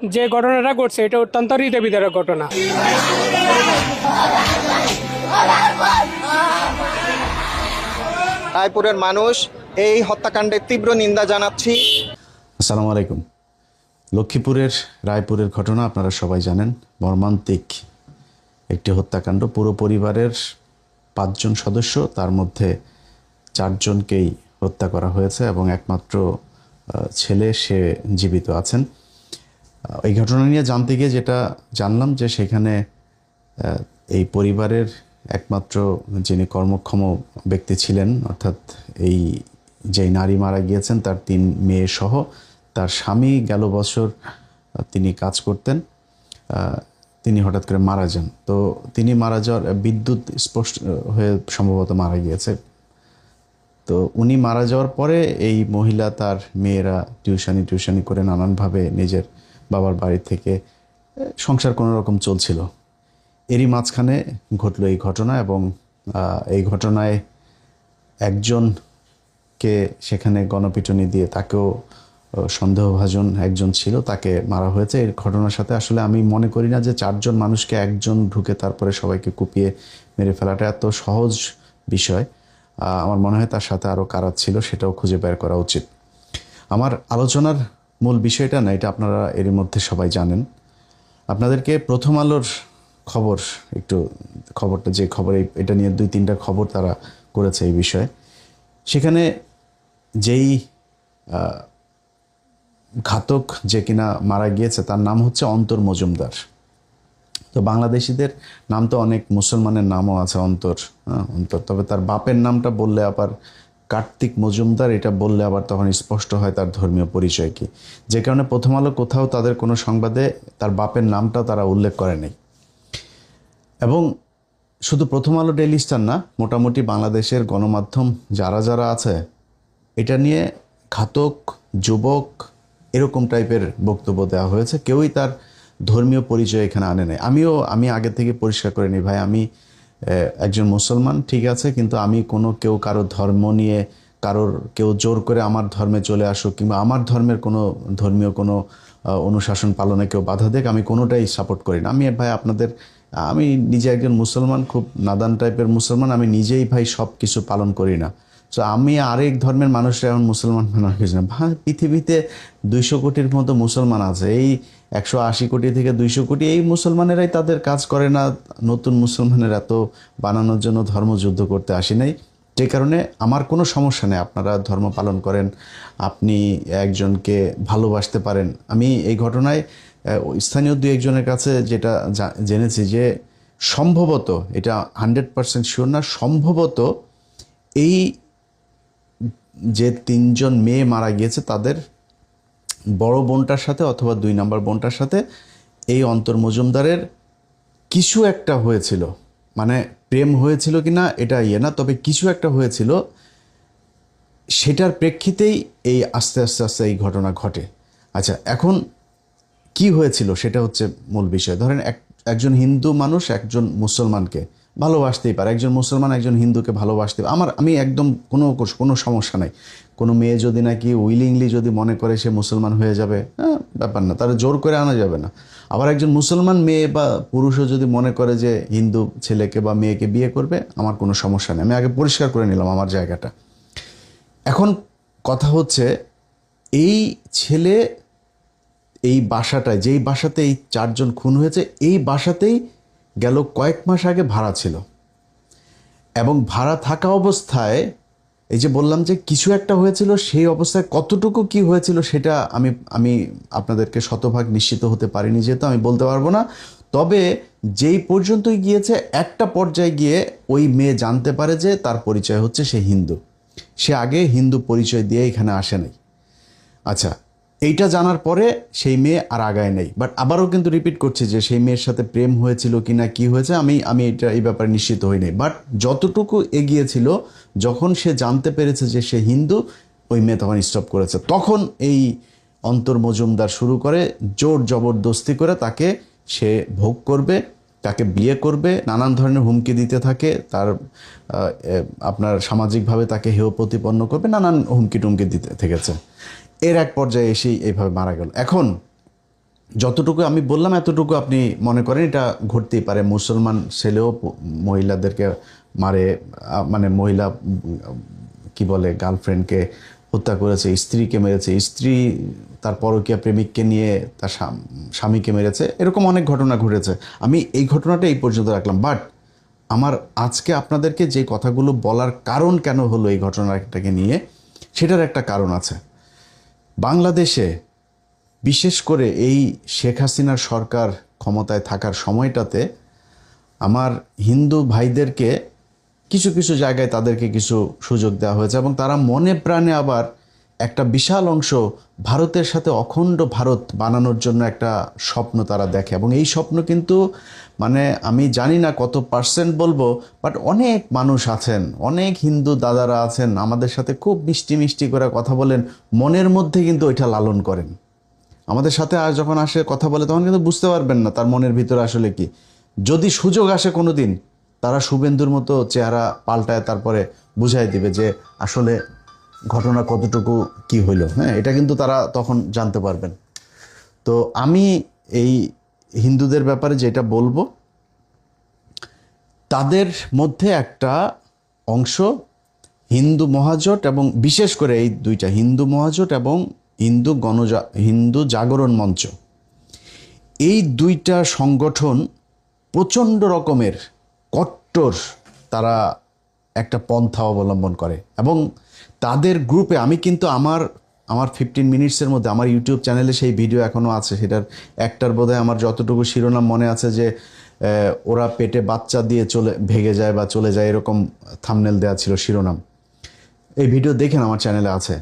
যে ঘটনাটা ঘটছে এটা অত্যন্ত হৃদয় বিদারক ঘটনা। রায়পুরের মানুষ এই হত্যাকাণ্ডের তীব্র নিন্দা জানাচ্ছি। আসসালামু আলাইকুম। লক্ষ্মীপুরের রায়পুরের ঘটনা আপনারা সবাই জানেন। মর্মান্তিক একটি হত্যাকাণ্ড। পুরো পরিবারের 5 জন সদস্য, তার মধ্যে 4 জনকেই হত্যা করা হয়েছে এবং একমাত্র ছেলে সে জীবিত আছেন। এই ঘটনা নিয়ে জানতে গিয়ে যেটা জানলাম যে সেখানে এই পরিবারের একমাত্র যিনি কর্মক্ষম ব্যক্তি ছিলেন, অর্থাৎ এই যে নারী মারা গিয়েছেন তার 3 মেয়ে সহ তার স্বামী গেল বছর তিনি কাজ করতেন, তিনি হঠাৎ করে মারা যান। তো তিনি মারা যাওয়ার বিদ্যুৎ স্পষ্ট হয়ে সম্ভবত মারা গিয়েছে। তো উনি মারা যাওয়ার পরে এই মহিলা তার মেয়েরা টিউশনি করে নানানভাবে নিজের বাবার বাড়ি থেকে সংসার কোনো রকম চলছিল। এরই মাঝখানে ঘটলো এই ঘটনা এবং এই ঘটনায় একজনকে সেখানে গণপিটুনি দিয়ে, তাকেও সন্দেহভাজন একজন ছিল, তাকে মারা হয়েছে। এই ঘটনার সাথে আসলে আমি মনে করি না যে 4 জন মানুষকে একজন ঢুকে তারপরে সবাইকে কুপিয়ে মেরে ফেলাটা এত সহজ বিষয়। আমার মনে হয় তার সাথে আরও কারা ছিল সেটাও খুঁজে বের করা উচিত। আমার আলোচনার মূল বিষয়টা না, এটা আপনারা এর মধ্যে সবাই জানেন। আপনাদেরকে প্রথম আলোর খবর, একটু খবরটা, যে খবর এটা নিয়ে 2-3টা খবর তারা করেছে এই বিষয়ে। সেখানে যেই ঘাতক যে কিনা মারা গিয়েছে তার নাম হচ্ছে অন্তর মজুমদার। তো বাংলাদেশিদের নাম তো অনেক, মুসলমানের নামও আছে অন্তর, অন্তর। তবে তার বাপের নামটা বললে আবার কার্তিক মজুমদার, এটা বললে আবার তখন স্পষ্ট হয় তার ধর্মীয় পরিচয় কি। যে কারণে প্রথম আলো কোথাও তাদের কোনো সংবাদে তার বাপের নামটা তারা উল্লেখ করে নেই। এবং শুধু প্রথম আলো, ডেইলি স্টার না, মোটামুটি বাংলাদেশের গণমাধ্যম যারা যারা আছে এটা নিয়ে ঘাতক, যুবক, এরকম টাইপের বক্তব্য দেওয়া হয়েছে। কেউই তার ধর্মীয় পরিচয় এখানে আনে নাই। আমি আগে থেকে পরিষ্কার করে নিই, ভাই আমি একজন মুসলমান, ঠিক আছে, কিন্তু আমি কেউ কারো ধর্ম নিয়ে কেউ জোর করে আমার ধর্মে চলে আসুক কিংবা আমার ধর্মের কোনো ধর্মীয় কোনো অনুশাসন পালনে কেউ বাধা দেখ, আমি কোনোটাই সাপোর্ট করি না। আমি নিজে একজন মুসলমান, খুব নাদান টাইপের মুসলমান। আমি নিজেই ভাই সব কিছু পালন করি না। তো আমি আরেক ধর্মের মানুষরা এখন মুসলমান মনে কিছু না। ভাই পৃথিবীতে 200 কোটির মতো মুসলমান আছে। এই 180 কোটি থেকে 200 কোটি এই মুসলমানেরাই তাদের কাজ করে না। নতুন মুসলমানের এত বানানোর জন্য ধর্মযুদ্ধ করতে আসি নাই। যে কারণে আমার কোনো সমস্যা নেই, আপনারা ধর্ম পালন করেন, আপনি একজনকে ভালোবাসতে পারেন। আমি এই ঘটনায় স্থানীয় 2-1 জনের কাছে যেটা জেনেছি যে সম্ভবত, এটা 100% শিওর না, সম্ভবত এই যে 3 জন মেয়ে মারা গিয়েছে তাদের বড় বোনটার সাথে অথবা 2 নম্বর বোনটার সাথে এই অন্তর মজুমদারের কিছু একটা হয়েছিল। মানে প্রেম হয়েছিল কিনা এটা না, তবে কিছু একটা হয়েছিল। সেটার প্রেক্ষিতেই এই আস্তে আস্তে এই ঘটনা ঘটে। আচ্ছা, এখন কি হয়েছিল সেটা হচ্ছে মূল বিষয়। ধরেন একজন হিন্দু মানুষ একজন মুসলমানকে ভালোবাসতেই পারে, একজন মুসলমান একজন হিন্দুকে ভালোবাসতে পারে। আমি একদম কোনো সমস্যা নাই। কোনো মেয়ে যদি নাকি উইলিংলি যদি মনে করে সে মুসলমান হয়ে যাবে, ব্যাপার না, তারা জোর করে আনা যাবে না। আবার একজন মুসলমান মেয়ে বা পুরুষও যদি মনে করে যে হিন্দু ছেলেকে বা মেয়েকে বিয়ে করবে, আমার কোনো সমস্যা নেই। আমি আগে পরিষ্কার করে নিলাম আমার জায়গাটা। এখন কথা হচ্ছে, এই ছেলে এই বাসাটায়, যেই বাসাতে এই 4 জন খুন হয়েছে, এই বাসাতেই গেল কয়েক মাস আগে ভাড়া ছিল। এবং ভাড়া থাকা অবস্থায় এই যে বললাম যে কিছু একটা হয়েছিল, সেই অবস্থায় কতটুকু কি হয়েছিল সেটা আমি আপনাদেরকে শতভাগ নিশ্চিত হতে পারিনি, যেহেতু আমি বলতে পারবো না। তবে যেই পর্যন্তই গিয়েছে, একটা পর্যায়ে গিয়ে ওই মেয়ে জানতে পারে যে তার পরিচয় হচ্ছে সে হিন্দু। সে আগে হিন্দু পরিচয় দিয়ে এখানে আসে নাই। আচ্ছা, এইটা জানার পরে সেই মেয়ে আর আগায় নেই। বাট আবারও কিন্তু রিপিট করছি যে সেই মেয়ের সাথে প্রেম হয়েছিল কি না, কি হয়েছে, আমি এই ব্যাপারে নিশ্চিত হই নাই। বাট যতটুকু এগিয়েছিল, যখন সে জানতে পেরেছে যে সে হিন্দু, ওই মেয়ে তখন স্টপ করেছে। তখন এই অন্তর মজুমদার শুরু করে জোর জবরদস্তি করে তাকে সে ভোগ করবে, তাকে বিয়ে করবে, নানান ধরনের হুমকি দিতে থাকে। তার আপনার সামাজিকভাবে তাকে হেয় প্রতিপন্ন করবে, নানান হুমকি টুমকি দিতে থেকেছে। এর এক পর্যায়ে এসেই এইভাবে মারা গেল। এখন যতটুকু আমি বললাম এতটুকু আপনি মনে করেন এটা ঘটতেই পারে। মুসলমান ছেলেও মহিলাদেরকে মারে, মানে মহিলা কি বলে গার্লফ্রেন্ডকে হত্যা করেছে, স্ত্রীকে মেরেছে, স্ত্রী তার পরকীয়া প্রেমিককে নিয়ে তার স্বামীকে মেরেছে, এরকম অনেক ঘটনা ঘটেছে। আমি এই ঘটনাটা এই পর্যন্ত রাখলাম। বাট আমার আজকে আপনাদেরকে যে কথাগুলো বলার কারণ কেন হলো এই ঘটনাটাকে নিয়ে, সেটার একটা কারণ আছে। বাংলাদেশে বিশেষ করে এই শেখ হাসিনার সরকার ক্ষমতায় থাকার সময়টাতে আমার হিন্দু ভাইদেরকে কিছু কিছু জায়গায় তাদেরকে কিছু সুযোগ দেওয়া হয়েছে, এবং তারা মনে প্রাণে আবার একটা বিশাল অংশ ভারতের সাথে অখণ্ড ভারত বানানোর জন্য একটা স্বপ্ন তারা দেখে। এবং এই স্বপ্ন কিন্তু মানে আমি জানি না কত পার্সেন্ট বলবো, বাট অনেক মানুষ আছেন, অনেক হিন্দু দাদারা আছেন আমাদের সাথে খুব মিষ্টি মিষ্টি করে কথা বলেন, মনের মধ্যে কিন্তু ওইটা লালন করেন। আমাদের সাথে আর যখন আসে কথা বলে তখন কিন্তু বুঝতে পারবেন না তার মনের ভিতরে আসলে কি। যদি সুযোগ আসে কোনো দিন, তারা শুভেন্দুর মতো চেহারা পাল্টায় তারপরে বুঝাই দিবে যে আসলে ঘটনা কতটুকু কি হইলো। হ্যাঁ, এটা কিন্তু তারা তখন জানতে পারবেন। তো আমি এই হিন্দুদের ব্যাপারে যেটা বলবো, তাদের মধ্যে একটা অংশ হিন্দু মহাজোট, এবং বিশেষ করে এই দুইটা হিন্দু মহাজোট এবং হিন্দু জাগরণ মঞ্চ, এই দুইটা সংগঠন প্রচণ্ড রকমের কট্টর তারা একটা পন্থা অবলম্বন করে। এবং তাদের গ্রুপে আমি কিন্তু আমার 15 মিনিটসের মধ্যে আমার ইউটিউব চ্যানেলে সেই ভিডিও এখনও আছে, সেটার একটার বোধহয় আমার যতটুকু শিরোনাম মনে আছে যে ওরা পেটে বাচ্চা দিয়ে ভেগে যায় বা চলে যায়, এরকম থাম্বনেল দেওয়া ছিল শিরোনাম। এই ভিডিও দেখেন, আমার চ্যানেলে আছে।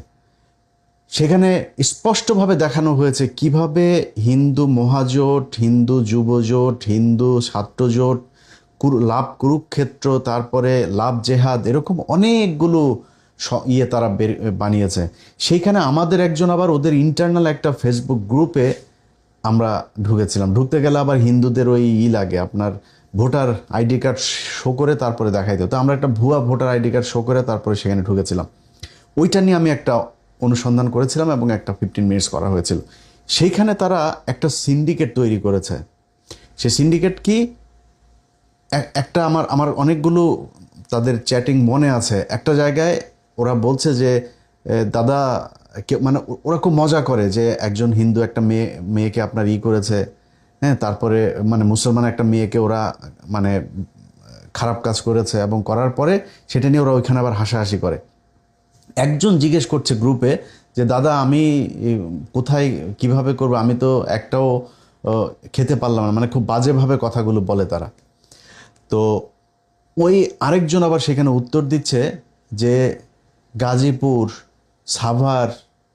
সেখানে স্পষ্টভাবে দেখানো হয়েছে কিভাবে হিন্দু মহাজোট, হিন্দু যুবজোট, হিন্দু ছাত্রজোট, লাভ কুরুক্ষেত্র, তারপরে লাভ জেহাদ, এরকম অনেকগুলো তারা বানিয়েছে। সেইখানে আমাদের একজন আবার ওদের ইন্টারনাল একটা ফেসবুক গ্রুপে আমরা ঢুকেছিলাম। ঢুকতে গেলে আবার হিন্দুদের ওই লাগে আপনার ভোটার আইডি কার্ড শো করে তারপরে দেখাইতে, তো আমরা একটা ভুয়া ভোটার আইডি কার্ড শো করে তারপরে সেখানে ঢুকেছিলাম। ওইটা নিয়ে আমি একটা অনুসন্ধান করেছিলাম এবং একটা 15 মিনিটস করা হয়েছিল। সেইখানে তারা একটা সিন্ডিকেট তৈরি করেছে। সে সিন্ডিকেট কি, একটা আমার অনেকগুলো তাদের চ্যাটিং মনে আছে। একটা জায়গায় ওরা বলছে যে দাদা, মানে ওরা খুব মজা করে যে একজন হিন্দু একটা মেয়েকে আপনার করেছে, হ্যাঁ, তারপরে মানে মুসলমান একটা মেয়েকে ওরা মানে খারাপ কাজ করেছে, এবং করার পরে সেটা নিয়ে ওরা ওইখানে আবার হাসাহাসি করে। একজন জিজ্ঞেস করছে গ্রুপে যে দাদা আমি কোথায় কিভাবে করবো, আমি তো একটাও খেতে পারলাম না, মানে খুব বাজেভাবে কথাগুলো বলে তারা। তো ওই আরেকজন আবার সেখানে উত্তর দিচ্ছে যে গাজীপুর, সাভার,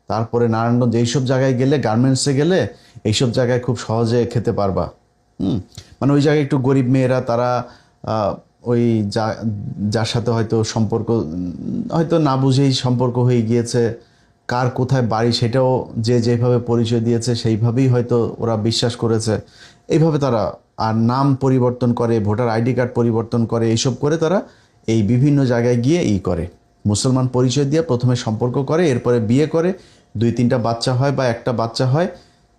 তারপরে নারায়ণগঞ্জ, এইসব জায়গায় গেলে, গার্মেন্টসে গেলে এইসব জায়গায় খুব সহজে খেতে পারবা। মানে ওই জায়গায় একটু গরিব মেয়েরা, তারা ওই যার সাথে হয়তো সম্পর্ক হয়তো না বুঝেই সম্পর্ক হয়ে গিয়েছে, কার কোথায় বাড়ি সেটাও যে যেভাবে পরিচয় দিয়েছে সেইভাবেই হয়তো ওরা বিশ্বাস করেছে, এইভাবে তারা আর নাম পরিবর্তন করে, ভোটার আইডি কার্ড পরিবর্তন করে, এইসব করে তারা এই বিভিন্ন জায়গায় গিয়ে করে মুসলমান পরিচয় দিয়ে প্রথমে সম্পর্ক করে, এরপরে বিয়ে করে, 2-3টা বাচ্চা হয় বা একটা বাচ্চা হয়,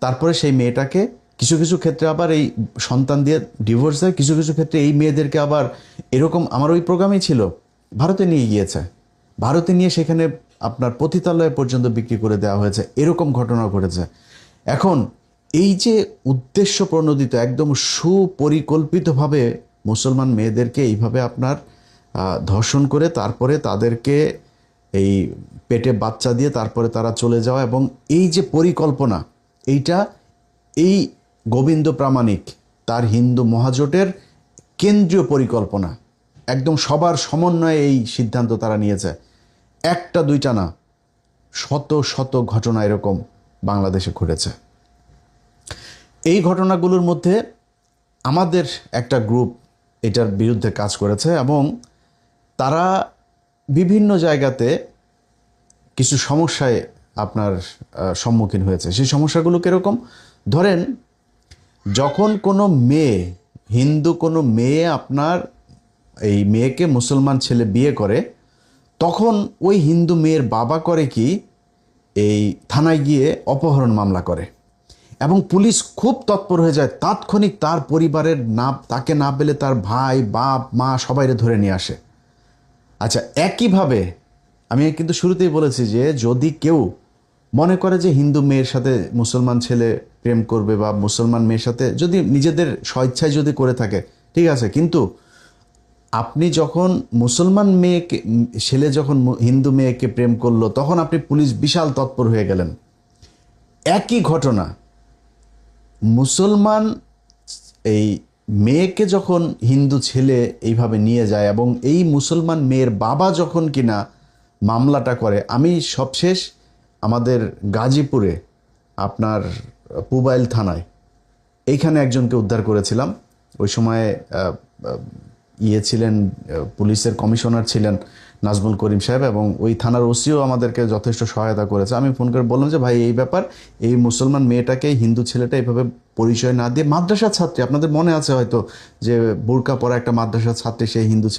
তারপরে সেই মেয়েটাকে কিছু কিছু ক্ষেত্রে আবার এই সন্তান দিয়ে ডিভোর্স দেয়, কিছু কিছু ক্ষেত্রে এই মেয়েদেরকে আবার এরকম, আমার ওই প্রোগ্রামেই ছিল, ভারতে নিয়ে গিয়েছে, ভারতে নিয়ে সেখানে আপনার পতিতালয় পর্যন্ত বিক্রি করে দেওয়া হয়েছে, এরকম ঘটনা ঘটেছে। এখন এই যে উদ্দেশ্য প্রণোদিত একদম সুপরিকল্পিতভাবে মুসলমান মেয়েদেরকে এইভাবে আপনার ধর্ষণ করে তারপরে তাদেরকে এই পেটে বাচ্চা দিয়ে তারপরে তারা চলে যাওয়া, এবং এই যে পরিকল্পনা, এইটা এই গোবিন্দ প্রামাণিক তার হিন্দু মহাজোটের কেন্দ্রীয় পরিকল্পনা, একদম সবার সমন্বয়ে এই সিদ্ধান্ত তারা নিয়েছে। একটা দুইটা না, শত শত ঘটনা এরকম বাংলাদেশে ঘটেছে। এই ঘটনাগুলোর মধ্যে আমাদের একটা গ্রুপ এটার বিরুদ্ধে কাজ করেছে, এবং তারা বিভিন্ন জায়গাতে কিছু সমস্যায় আপনার সম্মুখীন হয়েছে। সেই সমস্যাগুলো কীরকম, ধরেন যখন কোনো মেয়ে, হিন্দু কোনো মেয়ে আপনার এই মেয়েকে মুসলমান ছেলে বিয়ে করে, তখন ওই হিন্দু মেয়ের বাবা করে কি, এই থানায় গিয়ে অপহরণ মামলা করে, এবং পুলিশ খুব তৎপর হয়ে যায়, তাৎক্ষণিক তার পরিবারের তাকে না পেলে তার ভাই বাপ মা সবাইরে ধরে নিয়ে আসে। আচ্ছা, একইভাবে আমি কিন্তু শুরুতেই বলেছি যে যদি কেউ মনে করে যে হিন্দু মেয়ের সাথে মুসলমান ছেলে প্রেম করবে বা মুসলমান মেয়ের সাথে যদি নিজেদের স্বেচ্ছায় যদি করে থাকে, ঠিক আছে, কিন্তু আপনি যখন মুসলমান মেয়েকে ছেলে যখন হিন্দু মেয়েকে প্রেম করলো তখন আপনি পুলিশ বিশাল তৎপর হয়ে গেলেন। একই ঘটনা মুসলমান এই মেয়েকে যখন হিন্দু ছেলে এইভাবে নিয়ে যায় এবং এই মুসলমান মেয়ের বাবা যখন কিনা মামলাটা করে, আমি সবশেষ আমাদের গাজীপুরে আপনার পুবাইল থানায় এইখানে একজনকে উদ্ধার করেছিলাম। ওই সময় ছিলেন পুলিশের কমিশনার ছিলেন নাজমুল করিম সাহেব, এবং ওই থানার ওসিও আমাদেরকে যথেষ্ট সহায়তা করেছে। আমি ফোন করে বললাম যে ভাই এই ব্যাপার, এই মুসলমান মেয়েটাকে হিন্দু ছেলেটা এইভাবে পরিচয় না দিয়ে, মাদ্রাসার ছাত্রী, আপনাদের মনে আছে হয়তো যে বোরকা পরা একটা মাদ্রাসার ছাত্রী, সেই হিন্দু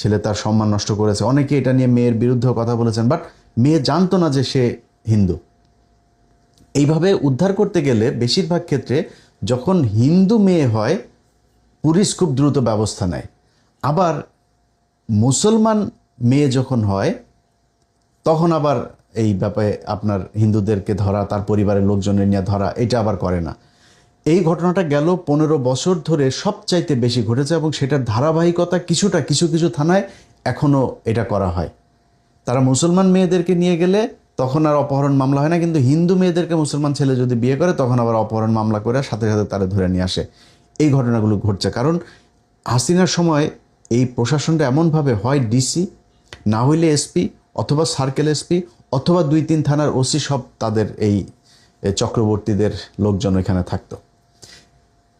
ছেলে তার সম্মান নষ্ট করেছে। অনেকে এটা নিয়ে মেয়ের বিরুদ্ধেও কথা বলেছেন, বাট মেয়ে জানতো না যে সে হিন্দু। এইভাবে উদ্ধার করতে গেলে বেশিরভাগ ক্ষেত্রে যখন হিন্দু মেয়ে হয় পুলিশ খুব দ্রুত ব্যবস্থা নেয়, আবার মুসলমান মেয়ে যখন হয় তখন আবার এই ব্যাপারে আপনার হিন্দুদেরকে ধরা, তার পরিবারের লোকজনের নিয়ে ধরা, এটা আবার করে না। এই ঘটনাটা গেল 15 বছর ধরে সবচাইতে বেশি ঘটেছে এবং সেটার ধারাবাহিকতা কিছু থানায় এখনও এটা করা হয়। তারা মুসলমান মেয়েদেরকে নিয়ে গেলে তখন আর অপহরণ মামলা হয় না, কিন্তু হিন্দু মেয়েদেরকে মুসলমান ছেলে যদি বিয়ে করে তখন আবার অপহরণ মামলা করে সাথে সাথে তারা ধরে নিয়ে আসে। এই ঘটনাগুলো ঘটছে কারণ হাসিনার সময় এই প্রশাসনটা এমনভাবে হয় ডিসি, না হইলে এসপি অথবা সার্কেল এসপি অথবা 2-3 থানার ওসি, সব তাদের এই চক্রবর্তীদের লোকজন এখানে থাকতো।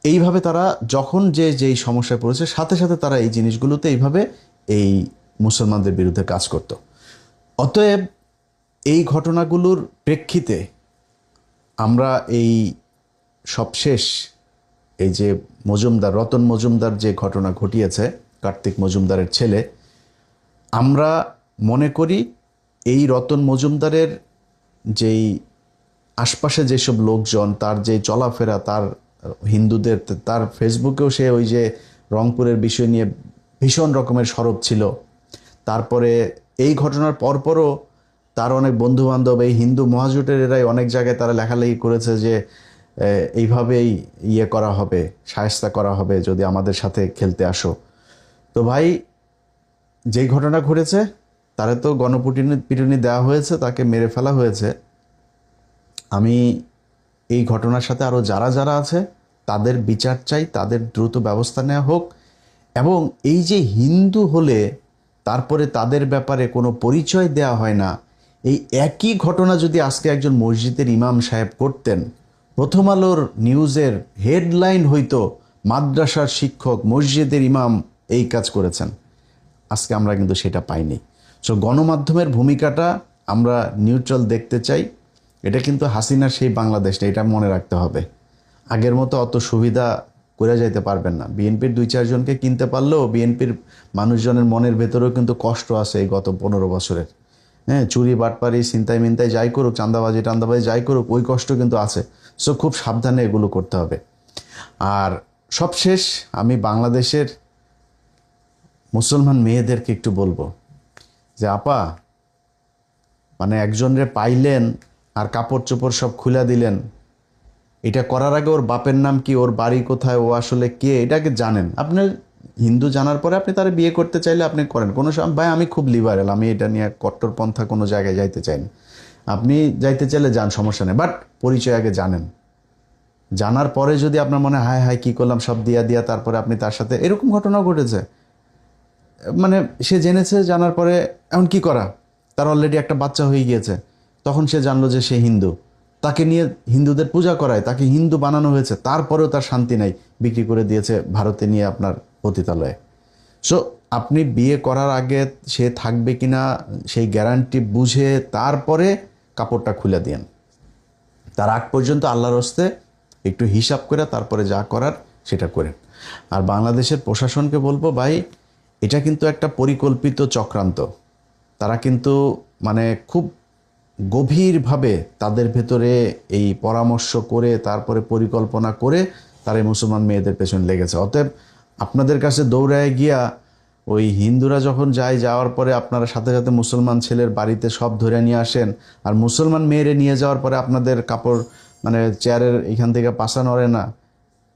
এইভাবে তারা যখন যেই সমস্যায় পড়েছে সাথে সাথে তারা এই জিনিসগুলোতে এইভাবে এই মুসলমানদের বিরুদ্ধে কাজ করত। অতএব এই ঘটনাগুলোর প্রেক্ষিতে আমরা এই সবশেষ এই যে রতন মজুমদার যে ঘটনা ঘটিয়েছে, কার্তিক মজুমদারের ছেলে, আমরা মনে করি এই রতন মজুমদারের যেই আশপাশে যেসব লোকজন, তার যে চলাফেরা, তার হিন্দুদের, তার ফেসবুকেও সে ওই যে রংপুরের বিষয় নিয়ে ভীষণ রকমের সরব ছিল। তারপরে এই ঘটনার পরপরও তার অনেক বন্ধুবান্ধব এই হিন্দু মহাজোটের এরাই অনেক জায়গায় তারা লেখালেখি করেছে যে এইভাবেই করা হবে, শায়েস্তা করা হবে যদি আমাদের সাথে খেলতে আসো। তো ভাই, যেই ঘটনা ঘটেছে তারে তো গণপিটুনি দেওয়া হয়েছে, তাকে মেরে ফেলা হয়েছে। আমি এই ঘটনার সাথে আরও যারা আছে তাদের বিচার চাই, তাদের দ্রুত ব্যবস্থা নেওয়া হোক। এবং এই যে হিন্দু হলে তারপরে তাদের ব্যাপারে কোনো পরিচয় দেওয়া হয় না, এই একই ঘটনা যদি আজকে একজন মসজিদের ইমাম সাহেব করতেন, প্রথম আলোর নিউজের হেডলাইন হইতো মাদ্রাসার শিক্ষক মসজিদের ইমাম এই কাজ করেছেন। আজকে আমরা কিন্তু সেটা পাইনি। সো গণমাধ্যমের ভূমিকাটা আমরা নিউট্রাল দেখতে চাই। এটা কিন্তু হাসিনার সেই বাংলাদেশটা, এটা মনে রাখতে হবে। আগের মতো অত সুবিধা করে যাইতে পারবেন না। বিএনপির 2-4 জনকে কিনতে পারলেও বিএনপির মানুষজনের মনের ভেতরেও কিন্তু কষ্ট আছে এই গত 15 বছরের। হ্যাঁ, চুরি বাটপারি ছিনতাই মিনতাই যাই করুক, চাঁদাবাজি যাই করুক, ওই কষ্ট কিন্তু আছে। সো খুব সাবধানে এগুলো করতে হবে। আর সবশেষ আমি বাংলাদেশের মুসলমান মেয়েদেরকে একটু বলবো যে আপা, মানে একজনরে পাইলেন আর কাপড় চোপড় সব খুলে দিলেন, এটা করার আগে ওর বাপের নাম কি, ওর বাড়ি কোথায়, ও আসলে কে, এটাকে জানেন। আপনি হিন্দু জানার পরে আপনি তারা বিয়ে করতে চাইলে আপনি করেন, কোনো ভাই আমি খুব লিবারেল, আমি এটা নিয়ে কট্টরপন্থা কোনো জায়গায় যাইতে চাই না। আপনি যাইতে চাইলে যান, সমস্যা নেই, বাট পরিচয় আগে জানেন। জানার পরে যদি আপনার মনে হায় হায় কী করলাম সব দিয়া তারপরে আপনি তার সাথে, এরকম ঘটনাও ঘটেছে। মানে সে জেনেছে, জানার পরে এখন কি করা, তার অলরেডি একটা বাচ্চা হয়ে গিয়েছে, তখন সে জানলো যে সে হিন্দু, তাকে নিয়ে হিন্দুদের পূজা করায়, তাকে হিন্দু বানানো হয়েছে, তারপরেও তার শান্তি নাই, বিক্রি করে দিয়েছে ভারতে নিয়ে আপনার পতিতালয়ে। সো আপনি বিয়ে করার আগে সে থাকবে কিনা সেই গ্যারান্টি বুঝে তারপরে কাপড়টা খুলে দিন। তার আগ পর্যন্ত আল্লাহর হস্তে একটু হিসাব করে তারপরে যা করার সেটা করেন। আর বাংলাদেশের প্রশাসনকে বলবো, ভাই এটা কিন্তু একটা পরিকল্পিত চক্রান্ত। তারা কিন্তু মানে খুব গভীরভাবে তাদের ভেতরে এই পরামর্শ করে তারপরে পরিকল্পনা করে তারা এই মুসলমান মেয়েদের পেছনে লেগেছে। অতএব আপনাদের কাছে দৌড়ায় গিয়া ওই হিন্দুরা যখন যাওয়ার পরে আপনারা সাথে সাথে মুসলমান ছেলের বাড়িতে সব ধরে নিয়ে আসেন, আর মুসলমান মেয়েরে নিয়ে যাওয়ার পরে আপনাদের কাপড় মানে চেয়ারের এখান থেকে পাশা নড়ে না,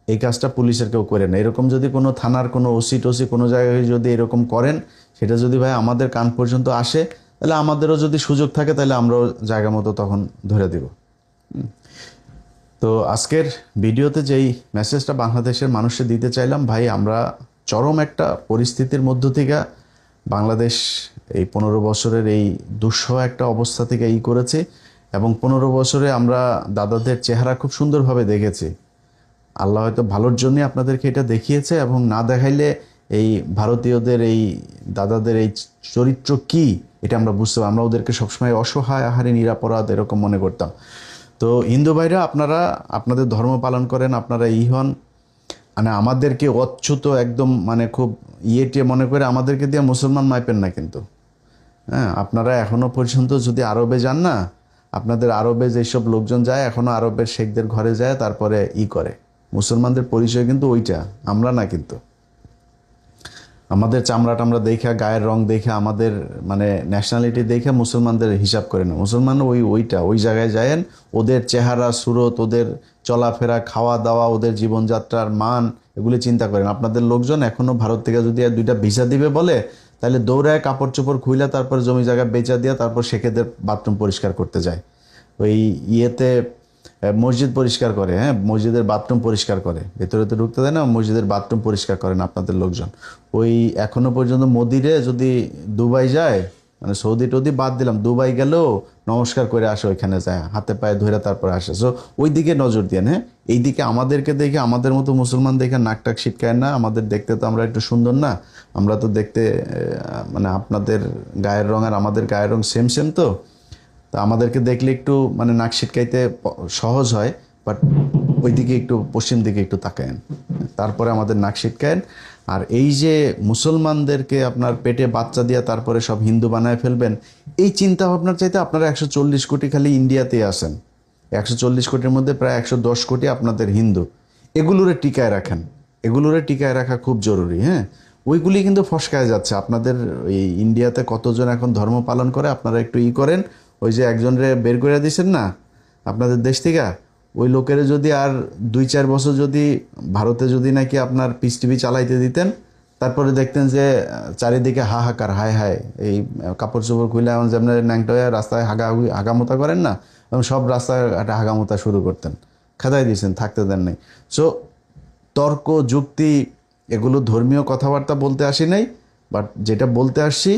এই কাজটা পুলিশের কেউ করে না। এরকম যদি কোনো থানার কোনো ওসি টোসি কোনো জায়গায় যদি এরকম করেন, সেটা যদি ভাই আমাদের কান পর্যন্ত আসে, তাহলে আমাদেরও যদি সুযোগ থাকে তাহলে আমরাও জায়গা মতো তখন ধরে দিব। তো আজকের ভিডিওতে যেই মেসেজটা বাংলাদেশের মানুষকে দিতে চাইলাম, ভাই আমরা চরম একটা পরিস্থিতির মধ্য থেকে বাংলাদেশ এই 15 বছরের এই দুঃসহ একটা অবস্থা থেকে করেছে, এবং 15 বছরে আমরা দাদাদের চেহারা খুব সুন্দরভাবে দেখেছি। আল্লাহ হয়তো ভালোর জন্যই আপনাদেরকে এটা দেখিয়েছে, এবং না দেখাইলে এই ভারতীয়দের এই দাদাদের এই চরিত্র কি এটা আমরা বুঝতে পারি। আমরা ওদেরকে সবসময় অসহায়, আহারে, নিরাপরাধ এরকম মনে করতাম। তো হিন্দু ভাইরা, আপনারা আপনাদের ধর্ম পালন করেন, আপনারা হন, মানে আমাদেরকে অচ্যুত একদম মানে খুব টিয়ে মনে করে আমাদেরকে দিয়ে মুসলমান মাইপেন না কিন্তু। হ্যাঁ, আপনারা এখনও পর্যন্ত যদি আরবে যান না, আপনাদের আরবে যেসব লোকজন যায় এখনও আরবের শেখদের ঘরে যায়, তারপরে করে মুসলমানদের পরিচয় কিন্তু ওইটা, আমরা না। কিন্তু আমাদের চামড়া টামড়া দেখে, গায়ের রং দেখে, আমাদের মানে ন্যাশনালিটি দেখে মুসলমানদের হিসাব করে না। মুসলমান ওই জায়গায় যায়েন, ওদের চেহারা সুরত, ওদের চলাফেরা, খাওয়া দাওয়া, ওদের জীবনযাত্রার মান, এগুলি চিন্তা করেন। আপনাদের লোকজন এখনও ভারত থেকে যদি 2টা ভিসা দিবে বলে, তাহলে দৌড়ায় কাপড় চোপড় খুইলা তারপরে জমি জায়গা বেচা দিয়া তারপর শেখেদের বাথরুম পরিষ্কার করতে যায়, ওই মসজিদ পরিষ্কার করে, হ্যাঁ, মসজিদের বাথরুম পরিষ্কার করে, ভেতরে তো ঢুকতে দেয় না, মসজিদের বাথরুম পরিষ্কার করেন আপনাদের লোকজন। ওই এখনো পর্যন্ত মোদিরে যদি দুবাই যায়, মানে সৌদি টৌদি বাদ দিলাম, দুবাই গেলেও নমস্কার করে আসে, ওইখানে যায় হাতে পায়ে ধরে তারপরে আসে। সো ওই দিকে নজর দেন। হ্যাঁ, এই দিকে আমাদেরকে দেখে, আমাদের মতো মুসলমান দেখে নাকটাক ছিটকায় না। আমাদের দেখতে তো আমরা একটু সুন্দর না, আমরা তো দেখতে মানে আপনাদের গায়ের রং আর আমাদের গায়ের রং সেম সেম, তো আমাদেরকে দেখলে একটু মানে নাক ছিটকাইতে সহজ হয়, বাট ওই দিকে একটু পশ্চিম দিকে একটু তাকায়েন, তারপরে আমাদের নাক ছিটকায়েন। আর এই যে মুসলমানদেরকে আপনার পেটে বাচ্চা দিয়ে তারপরে সব হিন্দু বানায় ফেলবেন, এই চিন্তা ভাবনার চাইতে আপনারা 140 কোটি খালি ইন্ডিয়াতে আসেন, 140 কোটির মধ্যে প্রায় 110 কোটি আপনাদের হিন্দু। এগুলোরে টিকায় রাখেন, এগুলোরে টিকায় রাখা খুব জরুরি। হ্যাঁ, ওইগুলি কিন্তু ফসকায় যাচ্ছে। আপনাদের এই ইন্ডিয়াতে কতজন এখন ধর্ম পালন করে, আপনারা একটু করেন। ওই যে একজনরে বের করে দিয়েছেন না আপনাদের দেশ থেকে, ওই লোকের যদি আর 2-4 বছর যদি ভারতে যদি নাকি আপনার পিস টিভি চালাইতে দিতেন, তারপরে দেখতেন যে চারিদিকে হাহাকার, হায় হায়, এই কাপড় চোপড় খুলে এমন যেমন ন্যাংটা হয়ে রাস্তায় হাগামোতা করেন না, এবং সব রাস্তায় একটা হাগামোতা শুরু করতেন, খেদাই দিয়েছেন, থাকতে দেন নাই। সো তর্ক যুক্তি এগুলো ধর্মীয় কথাবার্তা বলতে আসি নাই, বাট যেটা বলতে আসছি,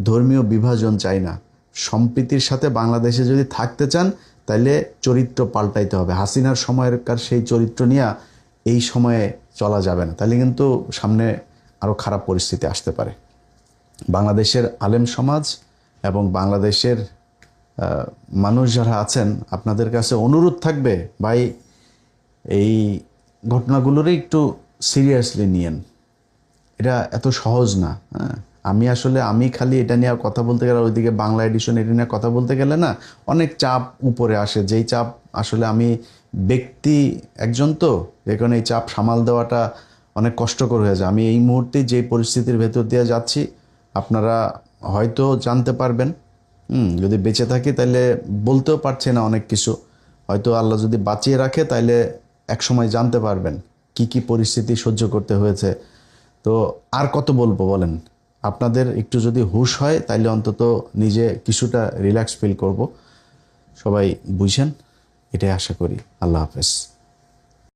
ধর্মীয় বিভাজন চাই না। সম্প্রীতির সাথে বাংলাদেশে যদি থাকতে চান, তাহলে চরিত্র পাল্টাইতে হবে। হাসিনার সময়কার সেই চরিত্র নিয়ে এই সময়ে চলা যাবে না, তাহলে কিন্তু সামনে আরও খারাপ পরিস্থিতি আসতে পারে। বাংলাদেশের আলেম সমাজ এবং বাংলাদেশের মানুষ যারা আছেন, আপনাদের কাছে অনুরোধ থাকবে, ভাই এই ঘটনাগুলোরে একটু সিরিয়াসলি নিয়েন। এটা এত সহজ না। হ্যাঁ, আমি খালি এটা নিয়ে কথা বলতে গেলে, ওইদিকে বাংলা এডিশন এটা নিয়ে কথা বলতে গেলে না, অনেক চাপ উপরে আসে, যেই চাপ আসলে আমি ব্যক্তি একজন, তো এখানে এই চাপ সামাল দেওয়াটা অনেক কষ্টকর হয়ে যায়। আমি এই মুহূর্তে যে পরিস্থিতির ভেতর দিয়ে যাচ্ছি, আপনারা হয়তো জানতে পারবেন, যদি বেঁচে থাকি তাহলে বলতেও পারছি না অনেক কিছু, হয়তো আল্লাহ যদি বাঁচিয়ে রাখে তাহলে একসময় জানতে পারবেন কি কি পরিস্থিতি সহ্য করতে হয়েছে। তো আর কত বলবো বলেন, আপনাদের একটু যদি হুঁশ হয় তাইলে অন্তত নিজে কিছুটা রিল্যাক্স ফিল করব। সবাই বুঝেন, এটাই আশা করি। আল্লাহ হাফেজ।